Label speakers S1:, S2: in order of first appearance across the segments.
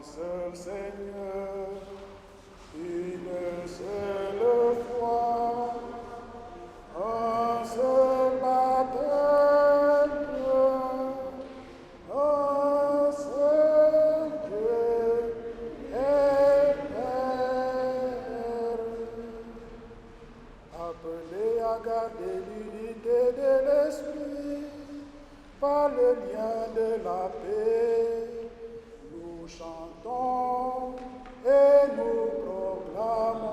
S1: seul Seigneur, une seule foi, un seul baptême, un seul Dieu et Père, appelé à garder l'unité de l'Esprit par le lien de la paix. Nous chantons et nous proclamons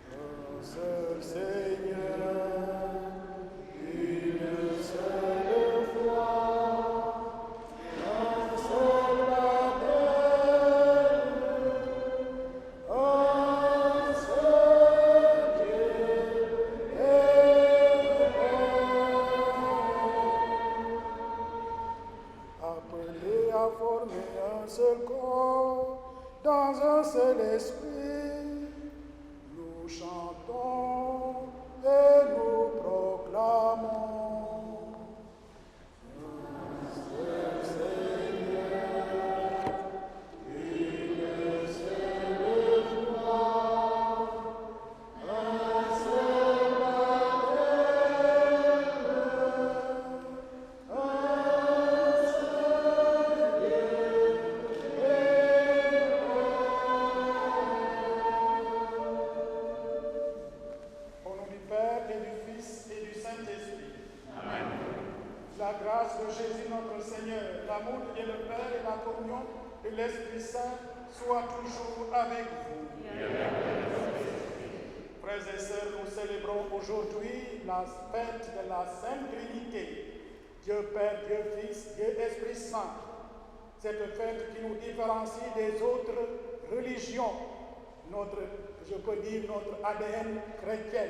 S1: un seul Seigneur, une seule foi, un seul baptême, un seul Dieu et appelé à former un seul corps dans un seul esprit, nous chantons et nous proclamons un seul Seigneur, une seule foi, un seul baptême, un seul Dieu et au nom du Père et du Fils et du Saint-Esprit. Amen. La grâce de Jésus notre Seigneur, l'amour de Dieu le Père et la communion de l'Esprit Saint soient toujours avec vous. Frères et sœurs, nous célébrons aujourd'hui la fête de la Sainte Trinité. Dieu Père, Dieu Fils, Dieu Esprit Saint. Cette fête qui nous différencie des autres religions, je peux dire notre ADN chrétien.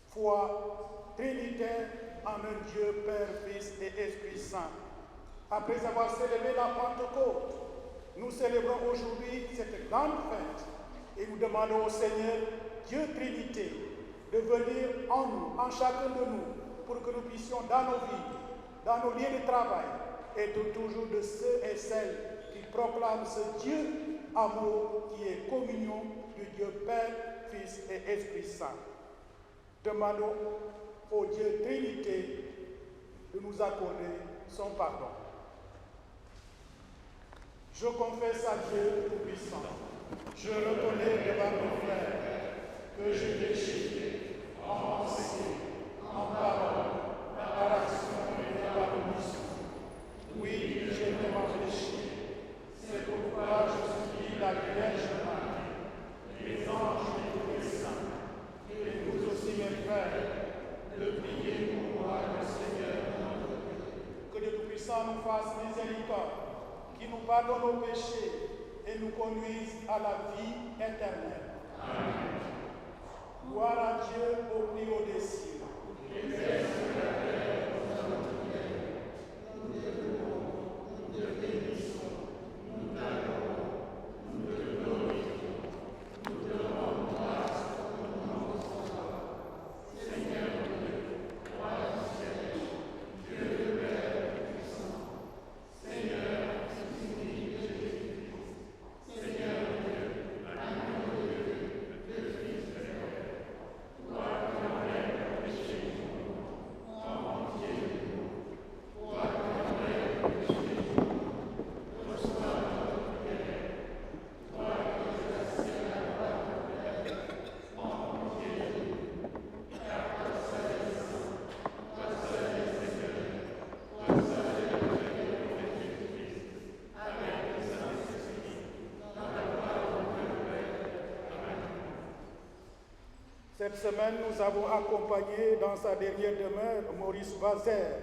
S1: Foi trinitaire en un Dieu Père, Fils et Esprit Saint. Après avoir célébré la Pentecôte, nous célébrons aujourd'hui cette grande fête et nous demandons au Seigneur, Dieu Trinité, de venir en nous, en chacun de nous, pour que nous puissions dans nos vies, dans nos lieux de travail, être toujours de ceux et celles qui proclament ce Dieu amour qui est communion du Dieu Père, Fils et Esprit Saint. Demandons au Dieu Trinité de nous accorder son pardon. Je confesse à Dieu Tout-Puissant, je reconnais devant mes frères que j'ai péché en pensée, en parole, par action et par omission. Oui, j'ai tellement péché. C'est pourquoi je supplie la Vierge Marie, les anges et tous les saints, et vous aussi mes frères, de prier pour moi le Seigneur notre Dieu. Que Dieu Tout-Puissant nous fasse miséricorde, qui nous pardonne nos péchés et nous conduise à la vie éternelle. Amen. Gloire à Dieu au plus haut des cieux. Et paix sur la terre aux hommes fidèles. Nous te louons, nous te bénissons, nous t'adorons, nous te glorifions, nous te rendons grâce pour ton nom de sauveur. Seigneur Dieu, roi du ciel, Dieu de Père puissant, Seigneur, Fils unique de Jésus-Christ, Seigneur Dieu, agneau de Dieu, le Fils de Père, toi qui enlèves le péché du monde, en entier de nous, toi qui enlèves le péché du monde, reçois notre prière, toi qui es assis à la droite de Père, en entier de nous, car toi seul est saint, toi seul est Seigneur, toi seul est le Dieu de Jésus-Christ, avec le Saint-Esprit, dans la gloire de Dieu le Père. Amen. Cette semaine, nous avons accompagné dans sa dernière demeure Maurice Vazer.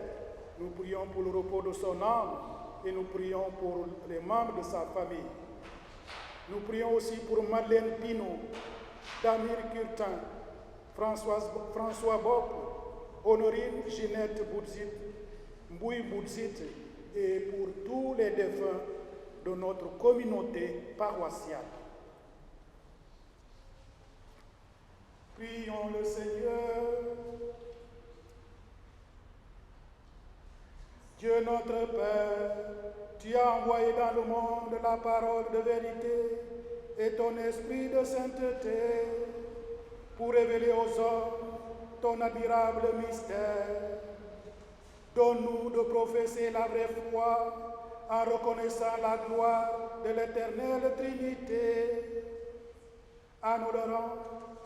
S1: Nous prions pour le repos de son âme et nous prions pour les membres de sa famille. Nous prions aussi pour Madeleine Pinault, Damir Curtin, François Bopp, Honorine Ginette Boudzit, Mbouy Boudzit et pour tous les défunts de notre communauté paroissiale. Prions le Seigneur. Dieu notre Père, Tu as envoyé dans le monde la parole de vérité et ton esprit de sainteté pour révéler aux hommes ton admirable mystère. Donne-nous de professer la vraie foi en reconnaissant la gloire de l'éternelle Trinité, en adorant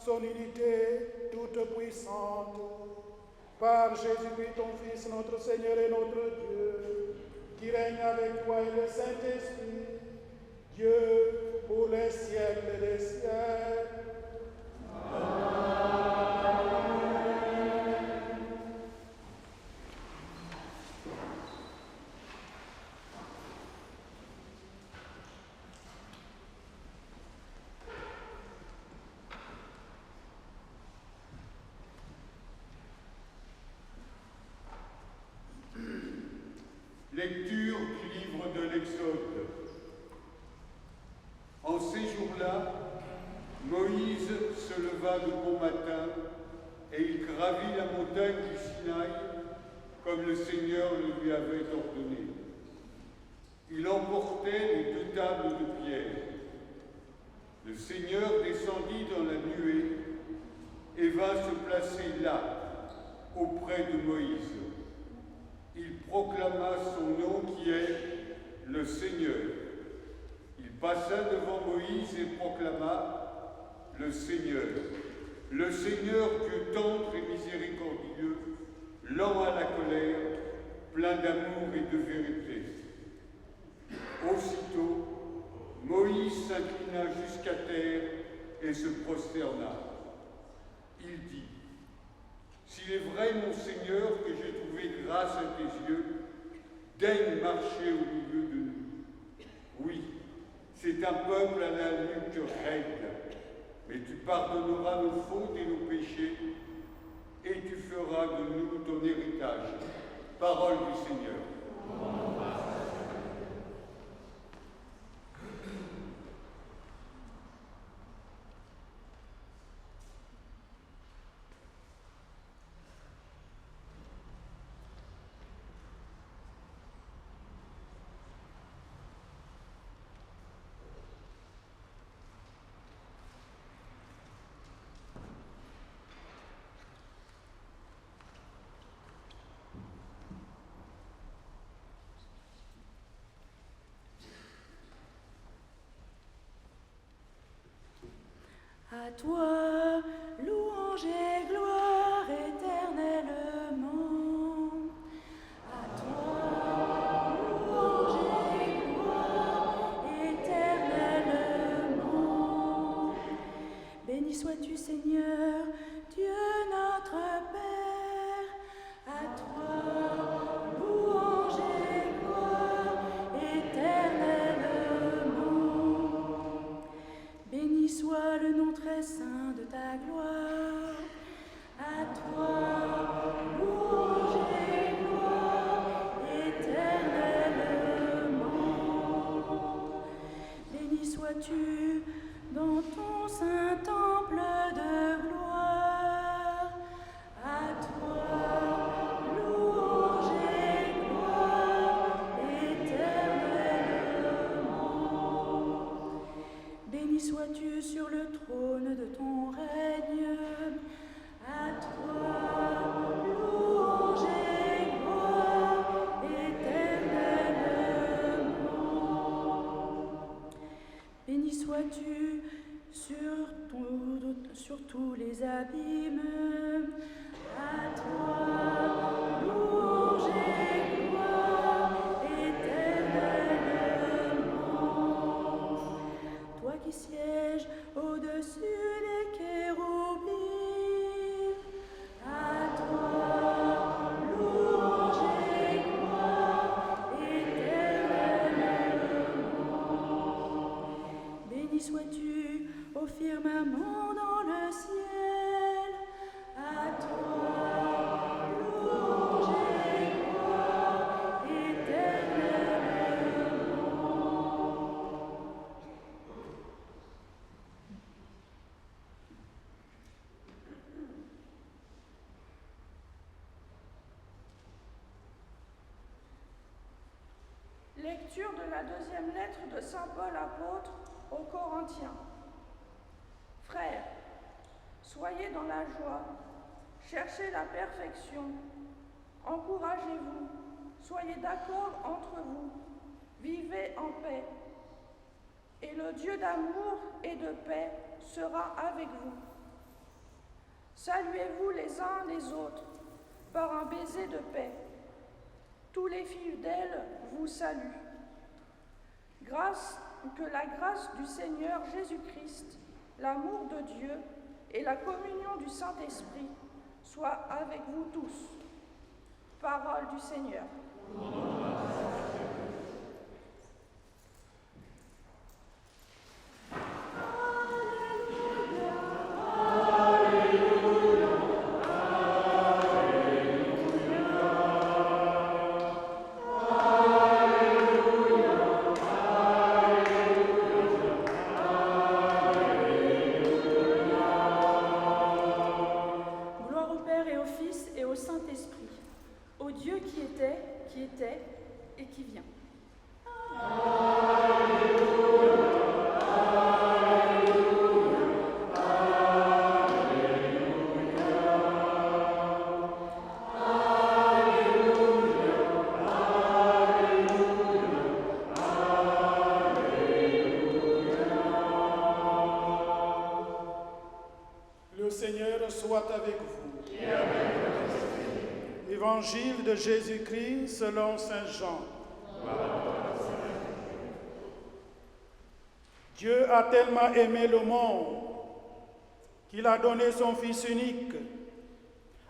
S1: son unité toute puissante. Par Jésus-Christ, ton Fils, notre Seigneur et notre Dieu, qui règne avec toi et le Saint-Esprit, Dieu pour les siècles des siècles.
S2: Lecture du livre de l'Exode. En ces jours-là, Moïse se leva de bon matin et il gravit la montagne du Sinaï comme le Seigneur le lui avait ordonné. Il emportait les 2 tables de pierre. Le Seigneur descendit dans la nuée et vint se placer là, auprès de Moïse. Il proclama son nom qui est le Seigneur. Il passa devant Moïse et proclama le Seigneur, Dieu tendre et miséricordieux, lent à la colère, plein d'amour et de vérité. Aussitôt, Moïse s'inclina jusqu'à terre et se prosterna. Il dit: S'il est vrai, mon Seigneur, que j'ai trouvé grâce à tes yeux, daigne marcher au milieu de nous. Oui, c'est un peuple à la nuque raide, mais tu pardonneras nos fautes et nos péchés, et tu feras de nous ton héritage. Parole du Seigneur.
S3: À toi, louange et gloire éternellement. À toi, louange et gloire éternellement. Béni sois-tu, Seigneur, Dieu notre Père. À toi, louange et gloire éternellement. Béni soit le nom très saint de ta gloire. À toi, louange et gloire éternellement. Béni sois-tu dans ton saint temple de gloire. À toi, louange et gloire éternellement. Béni sois-tu sur le trône de ton règne. À toi, louange et gloire éternellement. Béni sois-tu sur tous les abîmes. À toi, louange et gloire éternellement. Toi qui sièges au-dessus des chérubins, à toi, louange et gloire éternellement. Béni sois-tu au firmament dans le ciel, à toi, Lecture de la deuxième lettre de saint Paul apôtre aux Corinthiens. Frères, soyez dans la joie, cherchez la perfection, encouragez-vous, soyez d'accord entre vous, vivez en paix. Et le Dieu d'amour et de paix sera avec vous. Saluez-vous les uns les autres par un baiser de paix. Tous les fidèles vous saluent. Que la grâce du Seigneur Jésus-Christ, l'amour de Dieu et la communion du Saint-Esprit soient avec vous tous. Parole du Seigneur. Et qui vient.
S1: Le Seigneur soit avec vous. Et avec votre esprit. Évangile de Jésus-Christ selon saint Jean. Dieu a tellement aimé le monde qu'il a donné son Fils unique,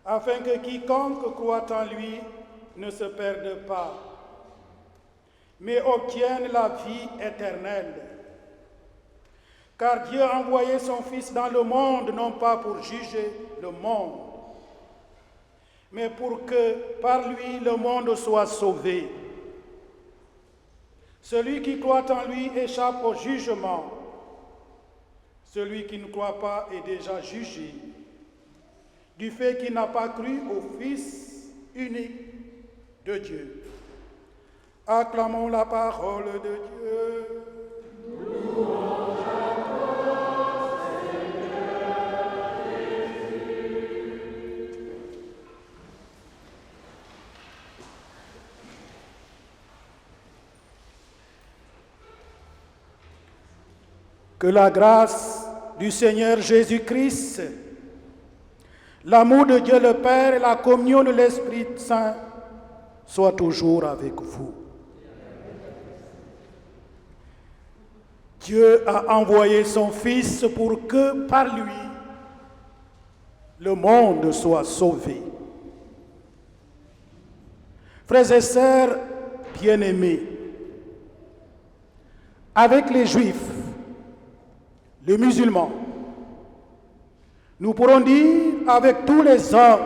S1: afin que quiconque croit en lui ne se perde pas, mais obtienne la vie éternelle. Car Dieu a envoyé son Fils dans le monde, non pas pour juger le monde, mais pour que par lui le monde soit sauvé. Celui qui croit en lui échappe au jugement. Celui qui ne croit pas est déjà jugé, du fait qu'il n'a pas cru au Fils unique de Dieu. Acclamons la parole de Dieu. Louange à toi, Seigneur Jésus. Que la grâce du Seigneur Jésus-Christ, l'amour de Dieu le Père et la communion de l'Esprit Saint soient toujours avec vous. Dieu a envoyé son Fils pour que, par lui, le monde soit sauvé. Frères et sœurs bien-aimés, avec les Juifs, les musulmans, nous pourrons dire avec tous les hommes,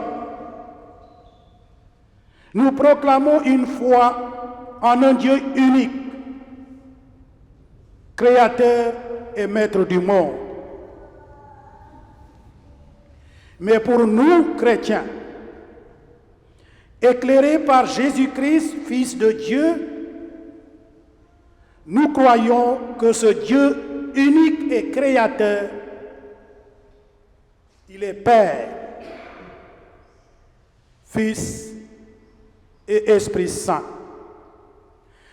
S1: nous proclamons une foi en un Dieu unique, créateur et maître du monde. Mais pour nous, chrétiens, éclairés par Jésus-Christ, Fils de Dieu, nous croyons que ce Dieu unique et créateur, il est Père, Fils et Esprit Saint.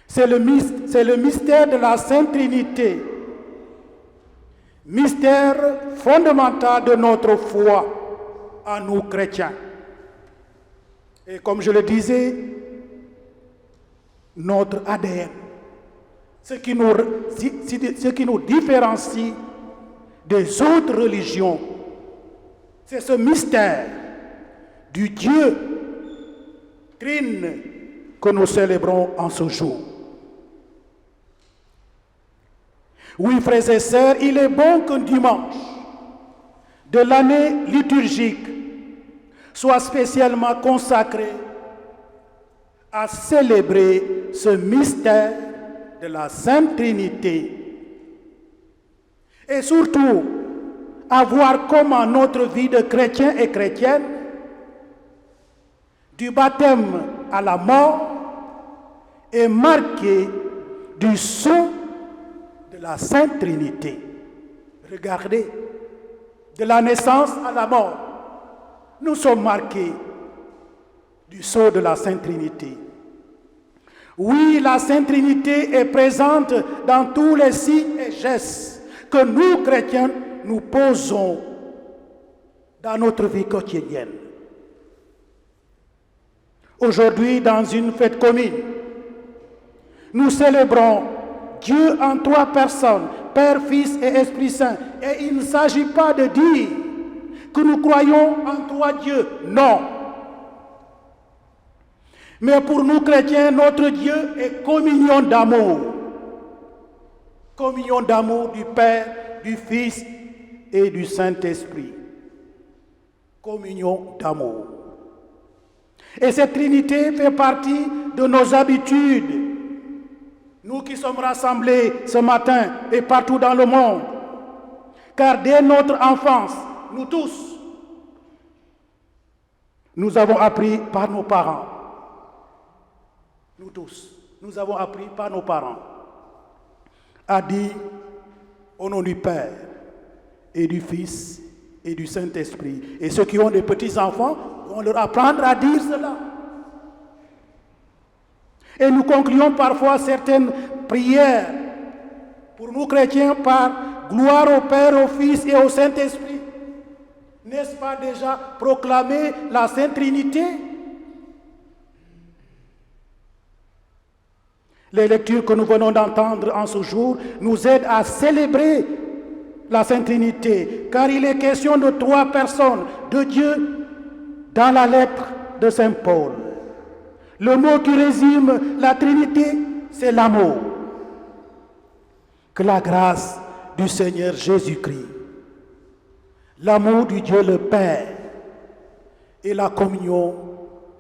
S1: C'est le mystère de la Sainte Trinité, mystère fondamental de notre foi à nous chrétiens. Et comme je le disais, notre ADN, ce qui nous différencie des autres religions, c'est ce mystère du Dieu trine que nous célébrons en ce jour. Oui, frères et sœurs, il est bon qu'un dimanche de l'année liturgique soit spécialement consacré à célébrer ce mystère de la Sainte Trinité. Et surtout, à voir comment notre vie de chrétien et chrétienne, du baptême à la mort, est marquée du sceau de la Sainte Trinité. Regardez, de la naissance à la mort, nous sommes marqués du sceau de la Sainte Trinité. Oui, la Sainte Trinité est présente dans tous les signes et gestes que nous, chrétiens, nous posons dans notre vie quotidienne. Aujourd'hui, dans une fête commune, nous célébrons Dieu en trois personnes, Père, Fils et Esprit Saint. Et il ne s'agit pas de dire que nous croyons en trois dieux. Non. Mais pour nous chrétiens, notre Dieu est communion d'amour. Communion d'amour du Père, du Fils et du Saint-Esprit. Communion d'amour. Et cette Trinité fait partie de nos habitudes. Nous qui sommes rassemblés ce matin et partout dans le monde. Car dès notre enfance, nous tous, nous avons appris par nos parents. Nous tous, nous avons appris par nos parents à dire au nom du Père et du Fils et du Saint-Esprit. Et ceux qui ont des petits-enfants vont leur apprendre à dire cela. Et nous concluons parfois certaines prières pour nous chrétiens par gloire au Père, au Fils et au Saint-Esprit. N'est-ce pas déjà proclamer la Sainte Trinité? Les lectures que nous venons d'entendre en ce jour nous aident à célébrer la Sainte Trinité, car il est question de trois personnes de Dieu dans la lettre de Saint Paul. Le mot qui résume la Trinité, c'est l'amour. Que la grâce du Seigneur Jésus-Christ, l'amour du Dieu le Père et la communion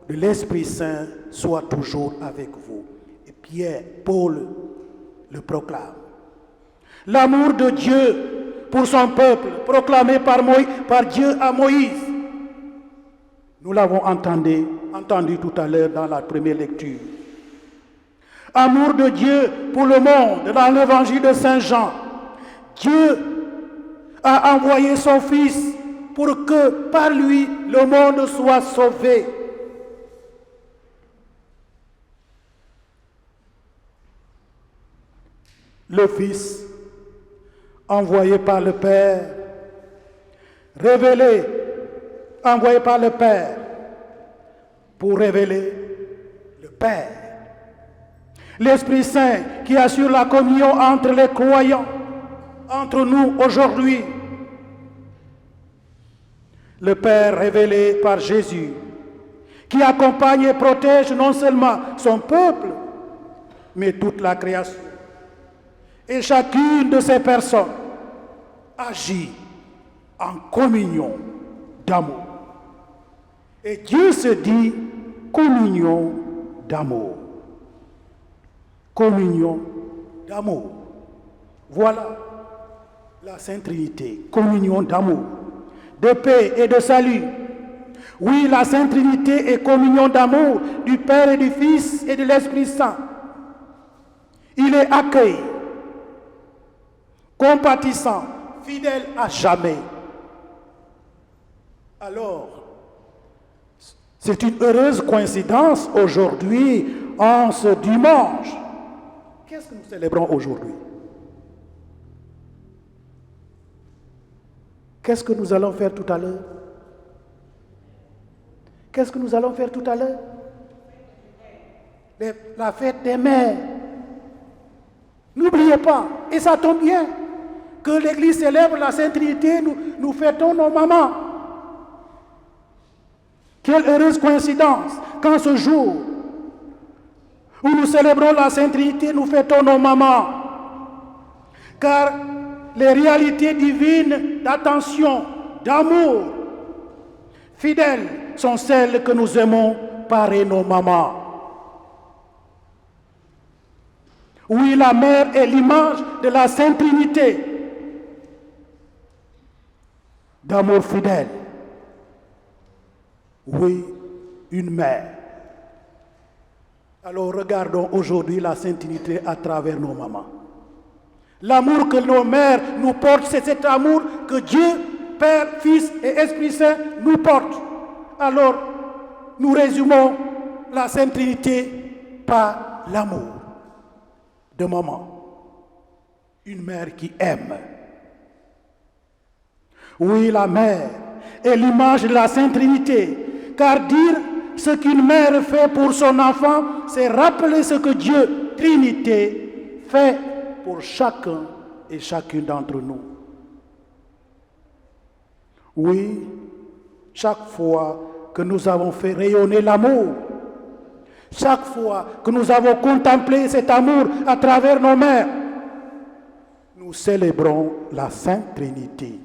S1: de l'Esprit Saint soient toujours avec vous. Et Pierre, Paul le proclame. L'amour de Dieu pour son peuple, proclamé par Dieu à Moïse. Nous l'avons entendu tout à l'heure dans la première lecture. Amour de Dieu pour le monde, dans l'évangile de Saint Jean. Dieu a envoyé son Fils pour que par lui le monde soit sauvé. Le Fils, envoyé par le Père, envoyé par le Père pour révéler le Père. L'Esprit Saint qui assure la communion entre les croyants, entre nous aujourd'hui. Le Père révélé par Jésus, qui accompagne et protège non seulement son peuple, mais toute la création. Et chacune de ces personnes agit en communion d'amour. Et Dieu se dit communion d'amour. Communion d'amour. Voilà la Sainte Trinité, communion d'amour, de paix et de salut. Oui, la Sainte Trinité est communion d'amour du Père et du Fils et de l'Esprit Saint. Il est accueil, compatissant, fidèle à jamais. Alors, c'est une heureuse coïncidence aujourd'hui, en ce dimanche. Qu'est-ce que nous célébrons aujourd'hui? Qu'est-ce que nous allons faire tout à l'heure? Qu'est-ce que nous allons faire tout à l'heure? La fête des mères. N'oubliez pas, et ça tombe bien, que l'Église célèbre la Sainte Trinité, nous fêtons nos mamans. Quelle heureuse coïncidence qu'en ce jour où nous célébrons la Sainte Trinité, nous fêtons nos mamans. Car les réalités divines d'attention, d'amour, fidèles, sont celles que nous aimons parer nos mamans. Oui, la mère est l'image de la Sainte Trinité, d'amour fidèle. Oui, une mère. Alors regardons aujourd'hui la Sainte Trinité à travers nos mamans. L'amour que nos mères nous portent, c'est cet amour que Dieu, Père, Fils et Esprit Saint nous portent. Alors, nous résumons la Sainte Trinité par l'amour de maman. Une mère qui aime. Oui, la mère est l'image de la Sainte Trinité, car dire ce qu'une mère fait pour son enfant, c'est rappeler ce que Dieu, Trinité, fait pour chacun et chacune d'entre nous. Oui, chaque fois que nous avons fait rayonner l'amour, chaque fois que nous avons contemplé cet amour à travers nos mères, nous célébrons la Sainte Trinité.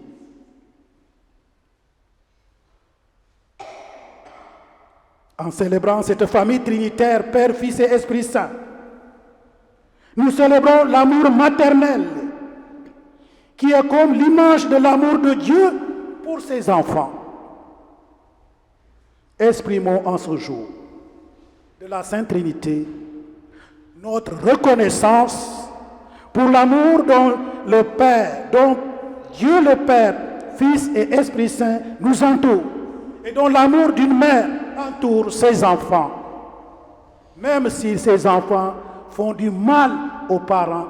S1: En célébrant cette famille trinitaire, Père, Fils et Esprit Saint, nous célébrons l'amour maternel, qui est comme l'image de l'amour de Dieu pour ses enfants. Exprimons en ce jour de la Sainte Trinité notre reconnaissance pour l'amour dont le Père, dont Dieu le Père, Fils et Esprit Saint nous entoure, et dont l'amour d'une mère entoure ses enfants. Même si ces enfants font du mal aux parents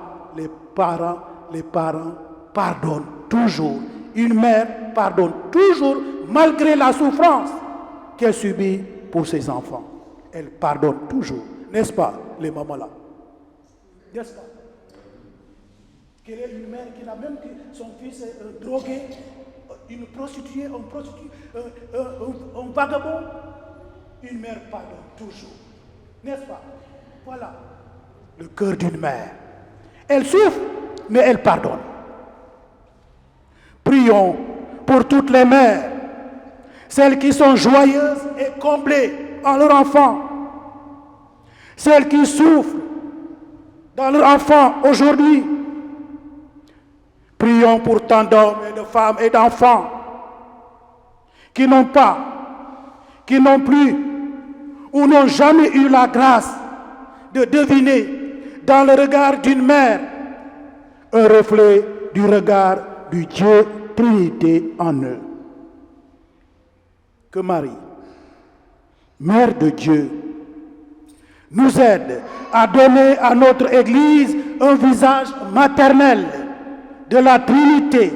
S1: pardonnent toujours. Une mère pardonne toujours malgré la souffrance qu'elle subit pour ses enfants. Elle pardonne toujours. N'est-ce pas, les mamans là? N'est-ce pas? Quelle est une mère qui n'a même que son fils est drogué, une prostituée, un vagabond? Une mère pardonne toujours. N'est-ce pas? Voilà le cœur d'une mère. Elle souffre, mais elle pardonne. Prions pour toutes les mères, celles qui sont joyeuses et comblées en leur enfant, celles qui souffrent dans leur enfant aujourd'hui. Prions pour tant d'hommes et de femmes et d'enfants qui n'ont pas, qui n'ont plus ou n'ont jamais eu la grâce de deviner dans le regard d'une mère un reflet du regard du Dieu Trinité en eux. Que Marie, Mère de Dieu, nous aide à donner à notre Église un visage maternel de la Trinité,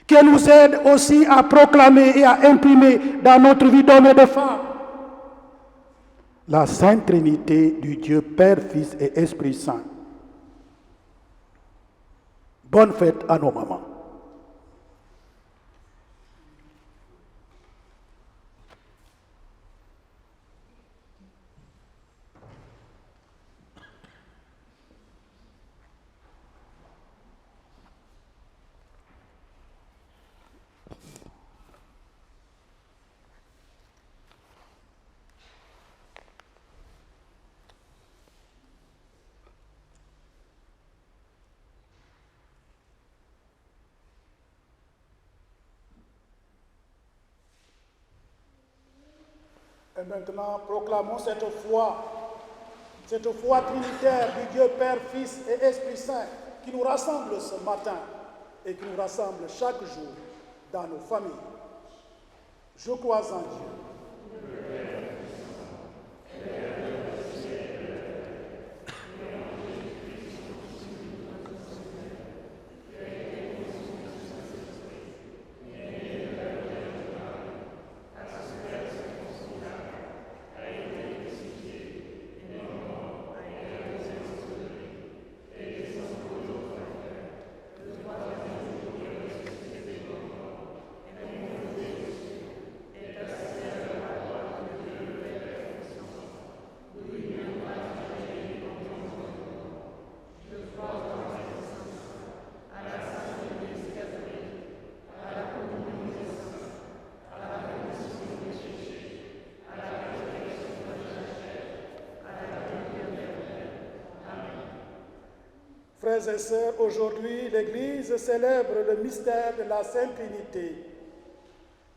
S1: qu'elle nous aide aussi à proclamer et à imprimer dans notre vie d'hommes et de femmes la Sainte Trinité du Dieu Père, Fils et Esprit Saint. Bonne fête à nos mamans. Et maintenant, proclamons cette foi trinitaire du Dieu Père, Fils et Esprit Saint qui nous rassemble ce matin et qui nous rassemble chaque jour dans nos familles. Je crois en Dieu. Frères et sœurs, aujourd'hui, l'Église célèbre le mystère de la Sainte Trinité.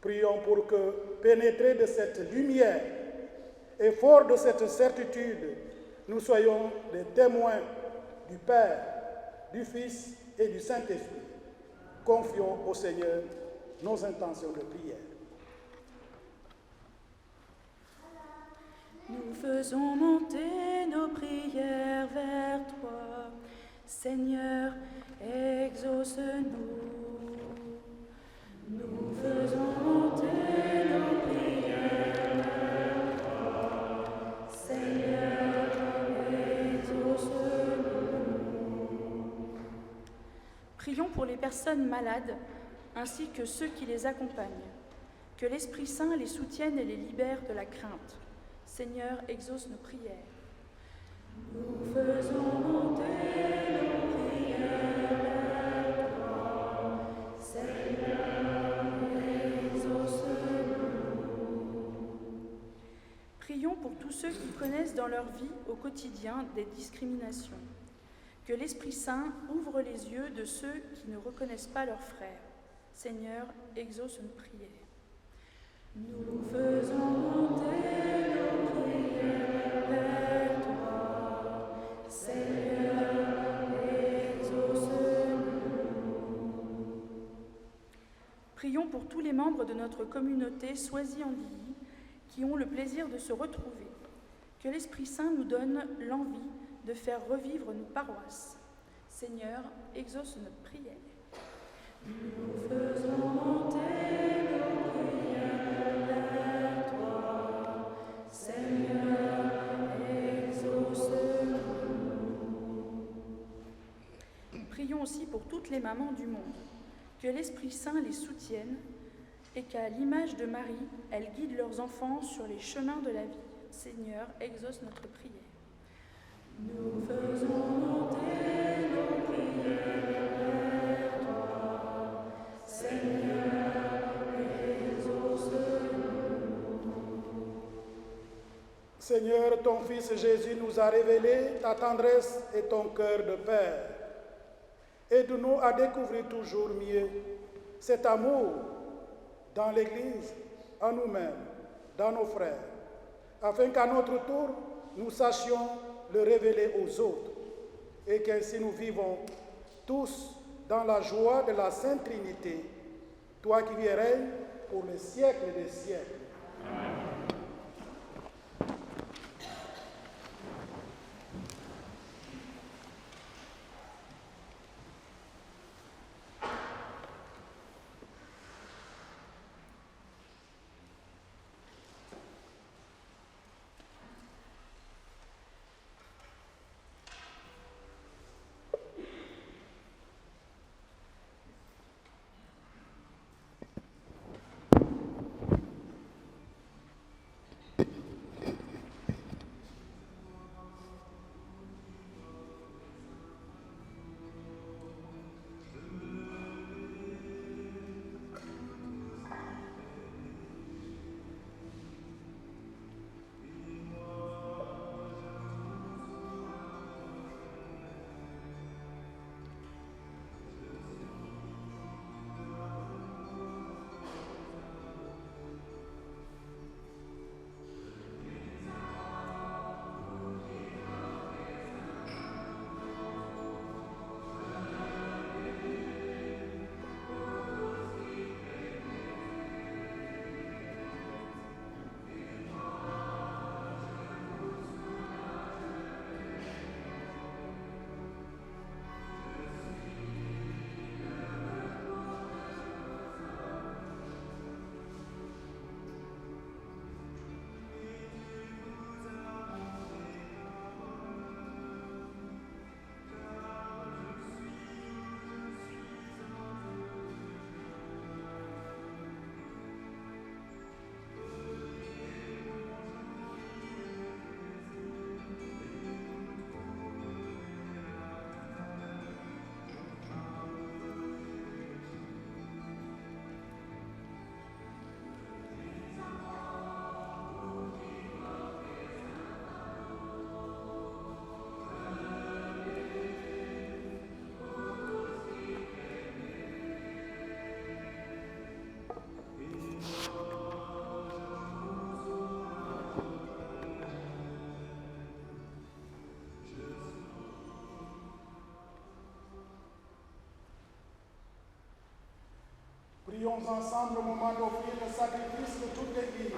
S1: Prions pour que, pénétrés de cette lumière Et fort de cette certitude, nous soyons des témoins du Père, du Fils et du Saint-Esprit. Confions au Seigneur nos intentions de prière.
S4: Nous faisons monter nos prières vers toi, Seigneur, exauce-nous. Nous faisons monter nos prières vers toi, Seigneur, exauce-nous. Prions pour les personnes malades, ainsi que ceux qui les accompagnent. Que l'Esprit Saint les soutienne et les libère de la crainte. Seigneur, exauce nos prières. Nous faisons monter nos prières vers toi, Seigneur, exauce-nous. Prions pour tous ceux qui connaissent dans leur vie au quotidien des discriminations. Que l'Esprit Saint ouvre les yeux de ceux qui ne reconnaissent pas leurs frères. Seigneur, exauce nos prières. Nous faisons monter nos prières vers toi, Seigneur, exauce-nous. Prions pour tous les membres de notre communauté Soisy-Andilly qui ont le plaisir de se retrouver. Que l'Esprit Saint nous donne l'envie de faire revivre nos paroisses. Seigneur, exauce notre prière. Nous faisons monter nos prières vers toi, Seigneur, exauce-nous. Prions aussi pour toutes les mamans du monde, que l'Esprit Saint les soutienne et qu'à l'image de Marie, elles guident leurs enfants sur les chemins de la vie. Seigneur, exauce notre prière. Nous faisons monter nos prières vers toi, Seigneur, exauce-nous.
S1: Seigneur, ton Fils Jésus nous a révélé ta tendresse et ton cœur de Père. Aide-nous à découvrir toujours mieux cet amour dans l'Église, en nous-mêmes, dans nos frères, afin qu'à notre tour, nous sachions le révéler aux autres et qu'ainsi nous vivons tous dans la joie de la Sainte Trinité, toi qui vis et règnes pour les siècles des siècles. Amen. Prions ensemble au moment d'offrir le sacrifice de toute l'Église.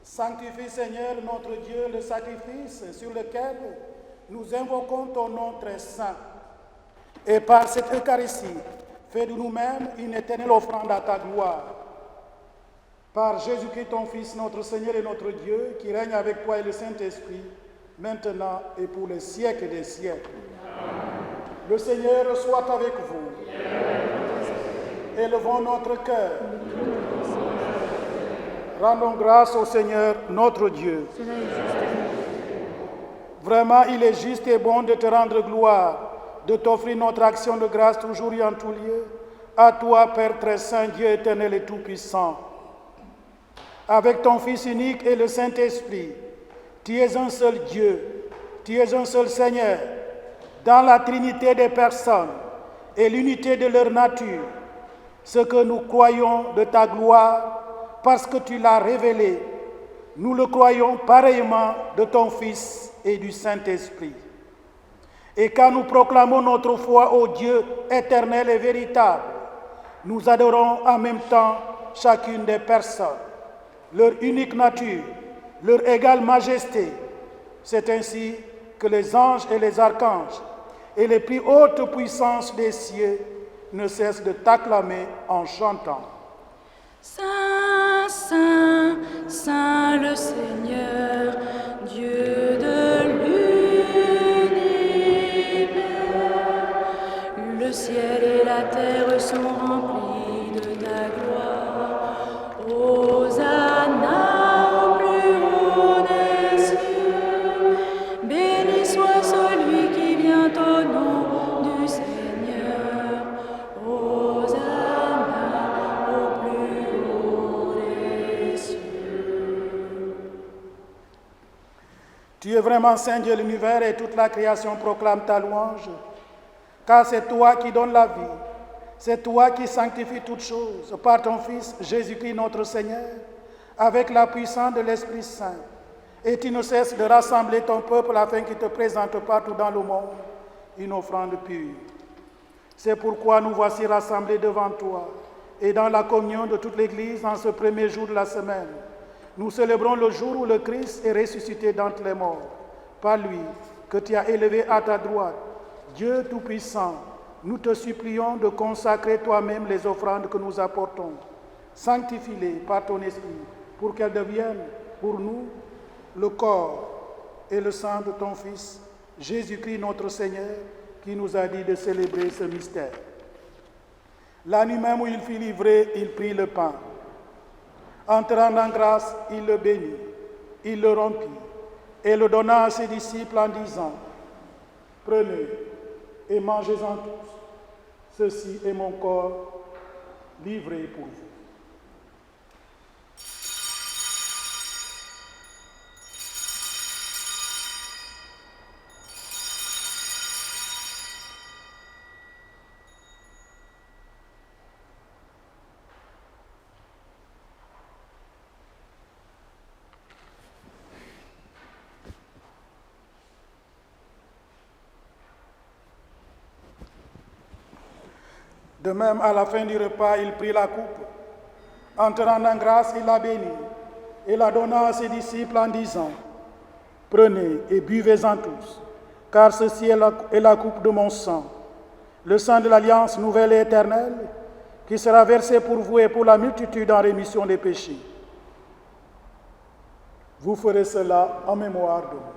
S1: Sanctifie, Seigneur, notre Dieu, le sacrifice sur lequel nous invoquons ton nom très saint. Et par cette Eucharistie, fais de nous-mêmes une éternelle offrande à ta gloire. Par Jésus-Christ, ton Fils, notre Seigneur et notre Dieu, qui règne avec toi et le Saint-Esprit, maintenant et pour les siècles des siècles. Le Seigneur soit avec vous. Élevons notre cœur. Rendons grâce au Seigneur, notre Dieu. Vraiment, il est juste et bon de te rendre gloire, de t'offrir notre action de grâce toujours et en tout lieu. À toi, Père très saint, Dieu éternel et tout-puissant. Avec ton Fils unique et le Saint-Esprit, tu es un seul Dieu, tu es un seul Seigneur, dans la Trinité des personnes et l'unité de leur nature, ce que nous croyons de ta gloire, parce que tu l'as révélé, nous le croyons pareillement de ton Fils et du Saint-Esprit. Et quand nous proclamons notre foi au Dieu éternel et véritable, nous adorons en même temps chacune des personnes, leur unique nature, leur égale majesté. C'est ainsi que les anges et les archanges et les plus hautes puissances des cieux ne cessent de t'acclamer en chantant.
S4: Saint, Saint, Saint le Seigneur, Dieu de l'univers. Le ciel et la terre sont remplis de ta gloire. Hosanna au plus haut des cieux. Béni soit celui qui vient au nom du Seigneur. Hosanna au plus haut des cieux.
S1: Tu es vraiment Saint Dieu de l'univers et toute la création proclame ta louange, car c'est toi qui donnes la vie, c'est toi qui sanctifies toutes choses par ton Fils Jésus-Christ notre Seigneur, avec la puissance de l'Esprit Saint. Et tu ne cesses de rassembler ton peuple afin qu'il te présente partout dans le monde une offrande pure. C'est pourquoi nous voici rassemblés devant toi et dans la communion de toute l'Église en ce premier jour de la semaine. Nous célébrons le jour où le Christ est ressuscité d'entre les morts. Par lui, que tu as élevé à ta droite, Dieu Tout-Puissant, nous te supplions de consacrer toi-même les offrandes que nous apportons. Sanctifie-les par ton Esprit, pour qu'elles deviennent pour nous le corps et le sang de ton Fils, Jésus-Christ notre Seigneur, qui nous a dit de célébrer ce mystère. La nuit même où il fut livré, il prit le pain. En te rendant grâce, il le bénit, il le rompit et le donna à ses disciples en disant, « Prenez et mangez-en tous. Ceci est mon corps livré pour vous. » De même, à la fin du repas, il prit la coupe. En te rendant grâce, il la bénit et la donna à ses disciples en disant, « Prenez et buvez-en tous, car ceci est la coupe de mon sang, le sang de l'alliance nouvelle et éternelle, qui sera versé pour vous et pour la multitude en rémission des péchés. Vous ferez cela en mémoire de moi. »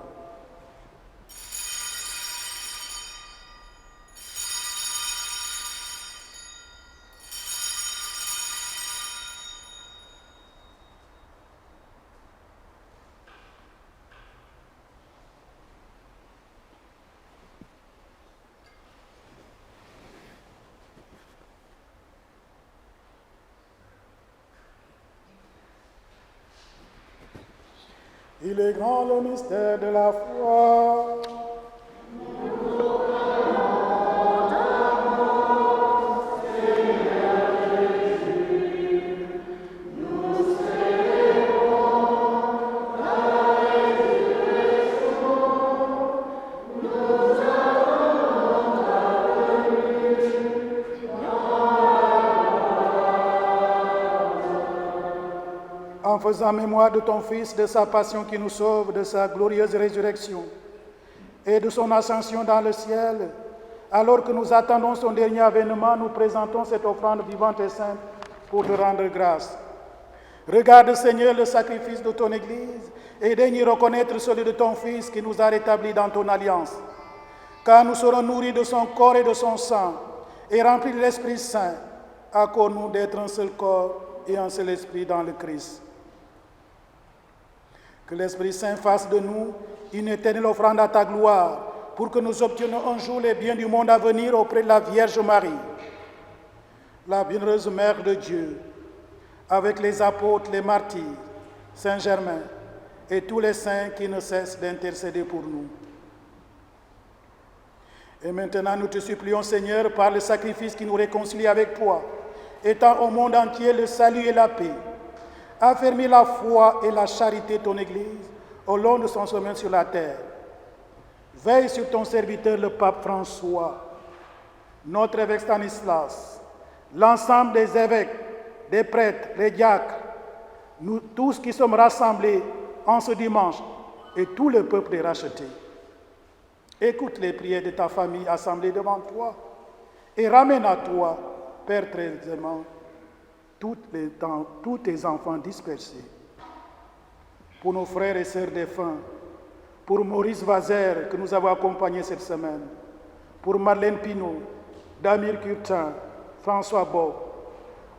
S1: Il est grand le mystère de la foi. faisant mémoire de ton Fils, de sa passion qui nous sauve, de sa glorieuse résurrection et de son ascension dans le ciel, alors que nous attendons son dernier avènement, nous présentons cette offrande vivante et sainte pour te rendre grâce. Regarde, Seigneur, le sacrifice de ton Église et daigne y reconnaître celui de ton Fils qui nous a rétablis dans ton alliance. Car nous serons nourris de son corps et de son sang et remplis de l'Esprit Saint. Accorde-nous d'être un seul corps et un seul esprit dans le Christ. Que l'Esprit Saint fasse de nous une éternelle offrande à ta gloire, pour que nous obtenions un jour les biens du monde à venir auprès de la Vierge Marie, la bienheureuse Mère de Dieu, avec les apôtres, les martyrs, Saint Germain et tous les saints qui ne cessent d'intercéder pour nous. Et maintenant, nous te supplions, Seigneur, par le sacrifice qui nous réconcilie avec toi, étends au monde entier le salut et la paix. Affermis la foi et la charité de ton Église au long de son chemin sur la terre. Veille sur ton serviteur, le pape François, notre évêque Stanislas, l'ensemble des évêques, des prêtres, les diacres, nous tous qui sommes rassemblés en ce dimanche et tout le peuple est racheté. Écoute les prières de ta famille assemblée devant toi et ramène à toi, Père très aimant, tous tes enfants dispersés. Pour nos frères et sœurs défunts, pour Maurice Vazer que nous avons accompagné cette semaine, pour Madeleine Pinault, Damir Curtin, François Bob,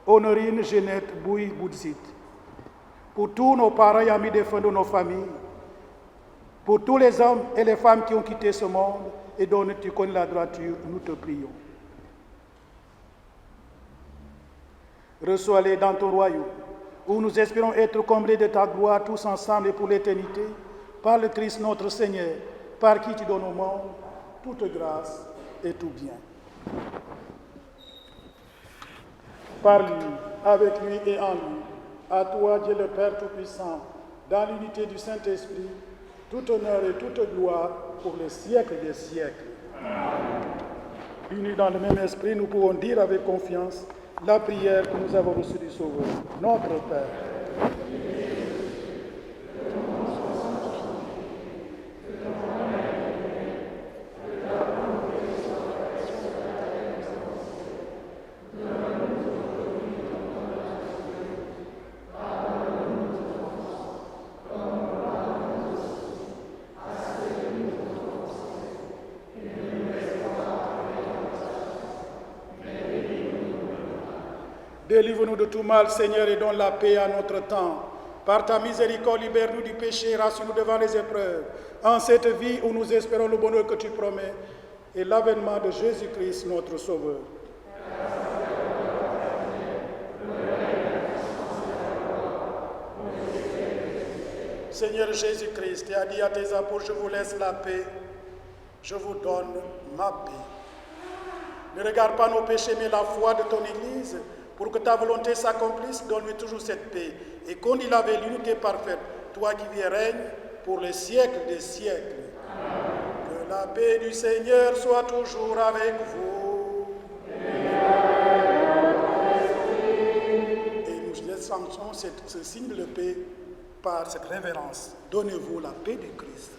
S1: Honorine Jeannette Bouy-Boudzit, pour tous nos parents et amis défunts de nos familles, pour tous les hommes et les femmes qui ont quitté ce monde et dont tu connais la droiture, nous te prions. Reçois-les dans ton royaume, où nous espérons être comblés de ta gloire tous ensemble et pour l'éternité, par le Christ notre Seigneur, par qui tu donnes au monde toute grâce et tout bien. Par lui, avec lui et en lui, à toi, Dieu le Père Tout-Puissant, dans l'unité du Saint-Esprit, tout honneur et toute gloire pour les siècles des siècles. Unis dans le même esprit, nous pouvons dire avec confiance la prière que nous avons reçue du Sauveur. Notre Père, délivre-nous de tout mal, Seigneur, et donne la paix à notre temps. Par ta miséricorde, libère-nous du péché, rassure-nous devant les épreuves. En cette vie où nous espérons le bonheur que tu promets et l'avènement de Jésus-Christ, notre Sauveur. Seigneur Jésus-Christ, tu as dit à tes apôtres, je vous laisse la paix, je vous donne ma paix. Ne regarde pas nos péchés, mais la foi de ton Église. Pour que ta volonté s'accomplisse, donne-lui toujours cette paix. Et qu'on y avait l'unité parfaite, toi qui vis et règnes pour les siècles des siècles. Amen. Que la paix du Seigneur soit toujours avec vous. Et nous laissons ce signe de paix par cette révérence. Donnez-vous la paix de Christ.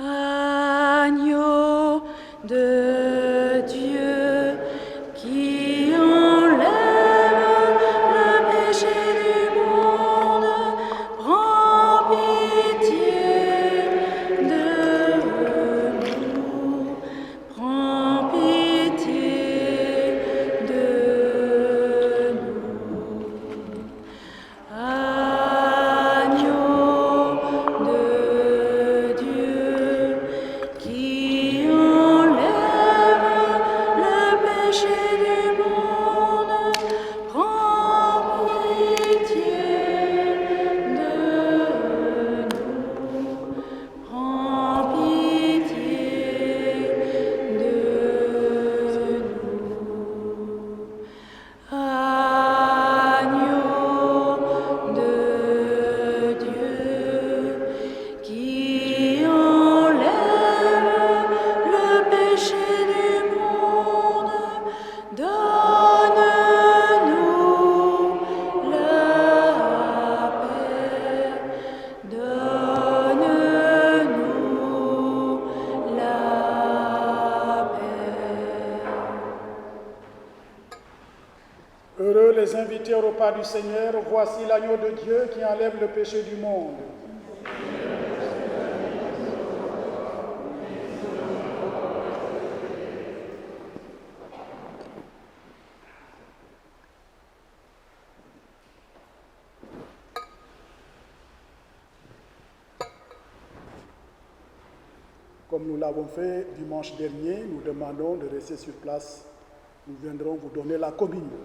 S4: Agneau de Dieu qui enlève le péché du monde, prends pitié de
S1: les invités au repas du Seigneur, voici l'agneau de Dieu qui enlève le péché du monde. Comme nous l'avons fait dimanche dernier, nous demandons de rester sur place. Nous viendrons vous donner la communion.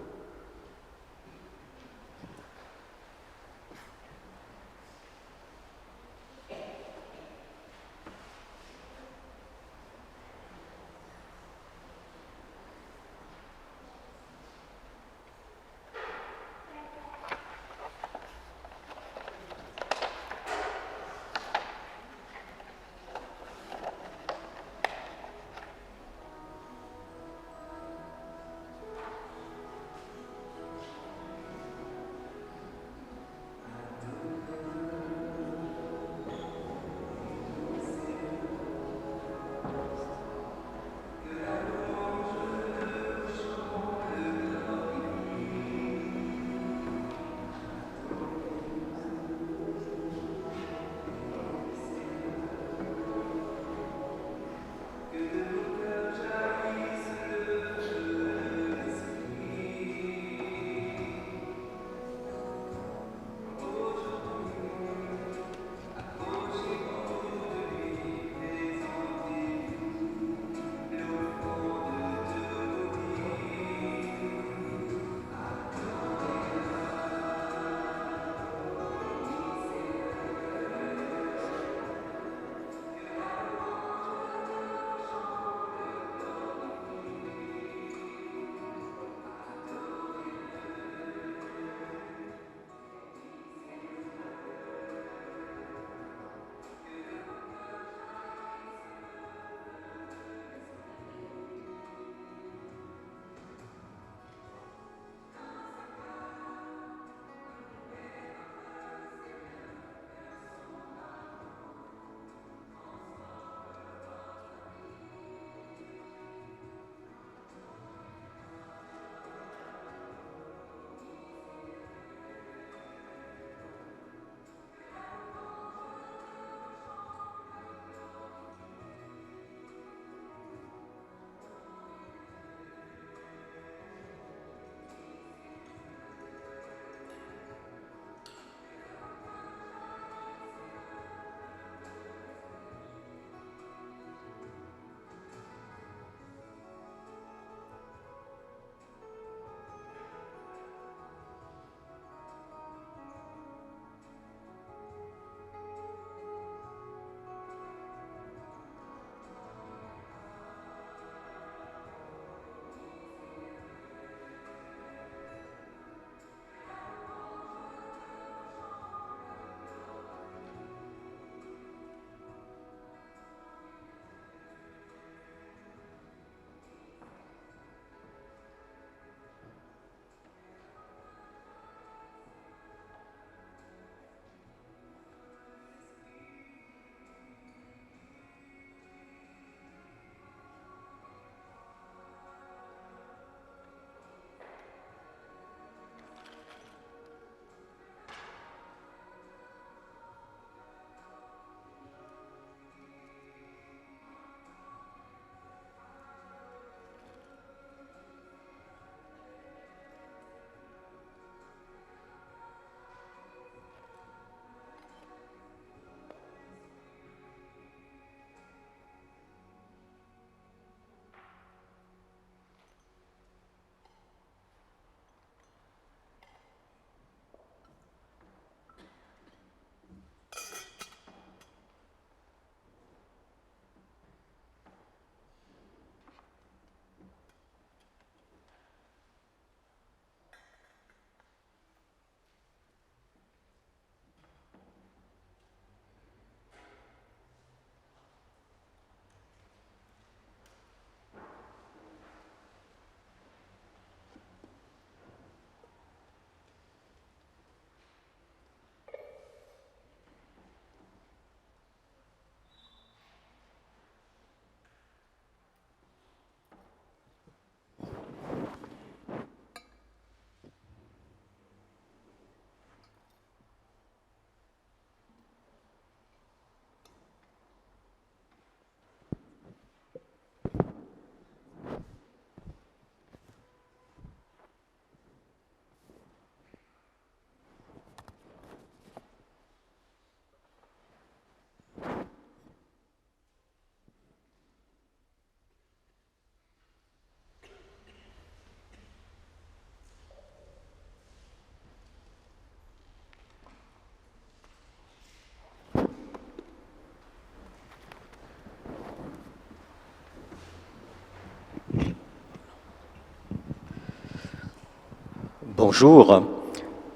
S5: bonjour.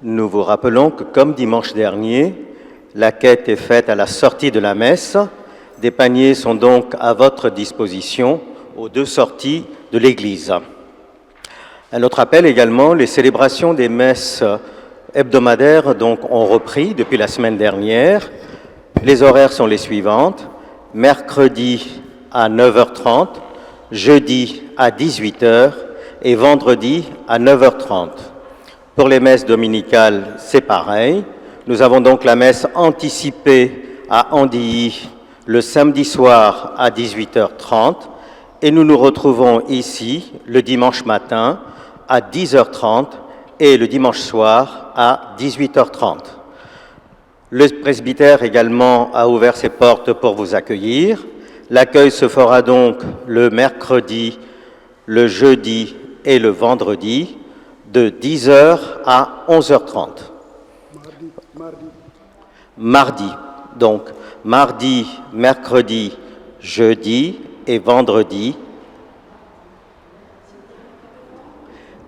S5: Nous vous rappelons que, comme dimanche dernier, la quête est faite à la sortie de la messe. Des paniers sont donc à votre disposition aux deux sorties de l'église. À notre appel également, les célébrations des messes hebdomadaires ont repris depuis la semaine dernière. Les horaires sont les suivantes. Mercredi à 9h30, jeudi à 18h et vendredi à 9h30. Pour les messes dominicales, c'est pareil. Nous avons donc la messe anticipée à Andilly le samedi soir à 18h30 et nous nous retrouvons ici le dimanche matin à 10h30 et le dimanche soir à 18h30. Le presbytère également a ouvert ses portes pour vous accueillir. L'accueil se fera donc le mercredi, le jeudi et le vendredi de 10h à 11h30. Mardi. Donc, mardi, mercredi, jeudi et vendredi.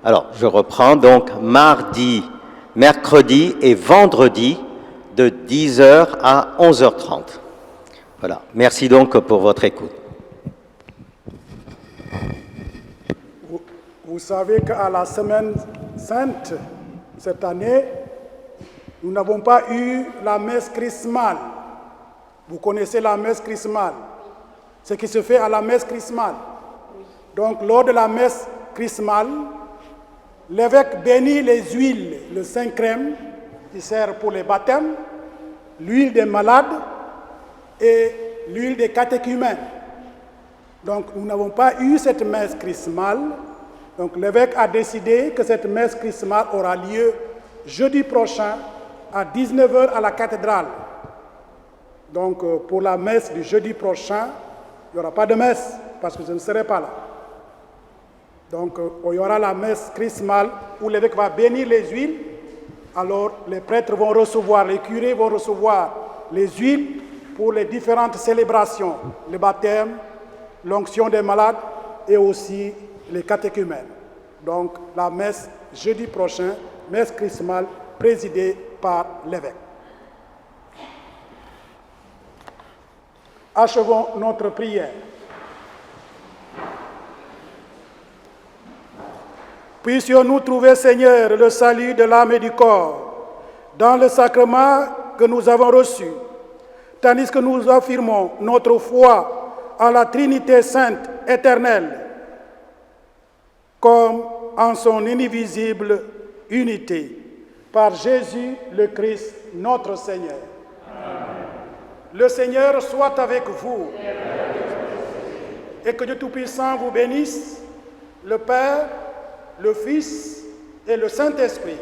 S5: Alors, je reprends. Donc, mardi, mercredi et vendredi de 10h à 11h30. Voilà. Merci donc pour votre écoute.
S1: Vous savez qu'à la Semaine Sainte, cette année, nous n'avons pas eu la messe chrismale. Vous connaissez la messe chrismale, ce qui se fait à la messe chrismale. Donc, lors de la messe chrismale, l'évêque bénit les huiles, le saint crème, qui sert pour les baptêmes, l'huile des malades et l'huile des catéchumènes. Donc, nous n'avons pas eu cette messe chrismale. Donc, l'évêque a décidé que cette messe chrismale aura lieu jeudi prochain à 19h à la cathédrale. Donc, pour la messe du jeudi prochain, il n'y aura pas de messe parce que je ne serai pas là. Donc, il y aura la messe chrismale où l'évêque va bénir les huiles. Alors, les prêtres vont recevoir, les curés vont recevoir les huiles pour les différentes célébrations, le baptême, l'onction des malades et aussi les catéchumènes. Donc, la messe jeudi prochain, messe chrismale présidée par l'évêque. Achevons notre prière. Puissions-nous trouver, Seigneur, le salut de l'âme et du corps dans le sacrement que nous avons reçu, tandis que nous affirmons notre foi en la Trinité sainte éternelle, comme en son indivisible unité, par Jésus le Christ, notre Seigneur. Amen. Le Seigneur soit avec vous et que Dieu Tout-Puissant vous bénisse, le Père, le Fils et le Saint-Esprit.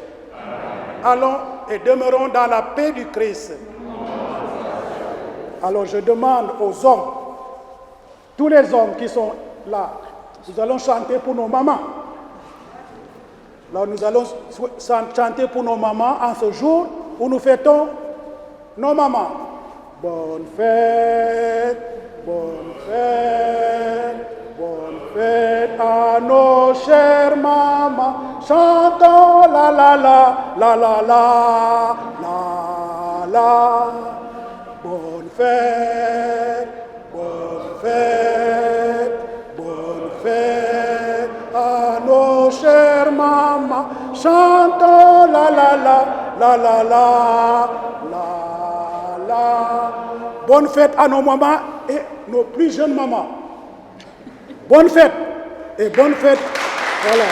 S1: Allons et demeurons dans la paix du Christ. Alors je demande aux hommes, tous les hommes qui sont là, nous allons chanter pour nos mamans. Alors nous allons chanter pour nos mamans en ce jour où nous fêtons nos mamans. Bonne fête, bonne fête, bonne fête à nos chères mamans. Chantons la la la, la la la, la la. Bonne fête, bonne fête, bonne fête à nos chères mamans. Chantons la la la, la la la, la la. Bonne fête à nos mamans et nos plus jeunes mamans. Bonne fête et bonne fête. Voilà.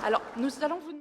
S4: Alors, nous allons vous